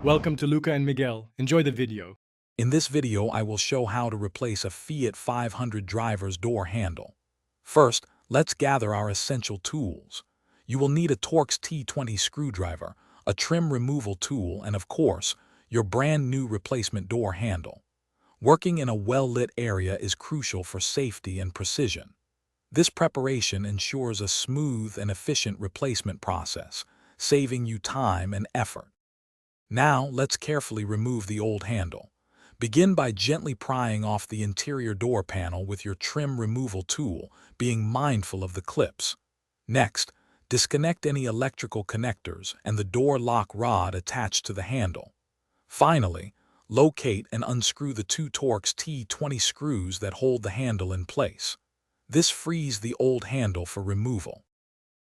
Welcome to Luca and Miguel. Enjoy the video. In this video, I will show how to replace a Fiat 500 driver's door handle. First, let's gather our essential tools. You will need a Torx T20 screwdriver, a trim removal tool, and of course, your brand new replacement door handle. Working in a well-lit area is crucial for safety and precision. This preparation ensures a smooth and efficient replacement process, saving you time and effort. Now, let's carefully remove the old handle. Begin by gently prying off the interior door panel with your trim removal tool, being mindful of the clips. Next, disconnect any electrical connectors and the door lock rod attached to the handle. Finally, locate and unscrew the two Torx T20 screws that hold the handle in place. This frees the old handle for removal.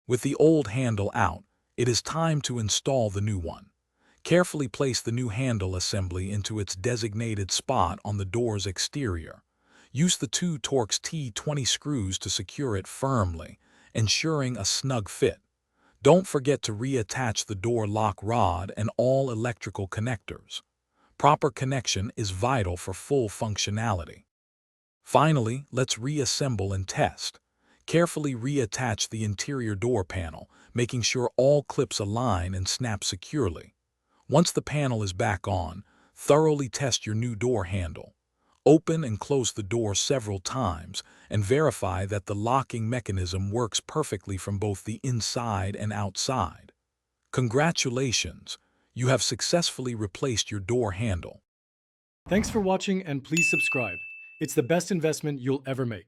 With the old handle out, it is time to install the new one. Carefully place the new handle assembly into its designated spot on the door's exterior. Use the two Torx T20 screws to secure it firmly, ensuring a snug fit. Don't forget to reattach the door lock rod and all electrical connectors. Proper connection is vital for full functionality. Finally, let's reassemble and test. Carefully reattach the interior door panel, making sure all clips align and snap securely. Once the panel is back on, thoroughly test your new door handle. Open and close the door several times and verify that the locking mechanism works perfectly from both the inside and outside. Congratulations! You have successfully replaced your door handle. Thanks for watching and please subscribe. It's the best investment you'll ever make.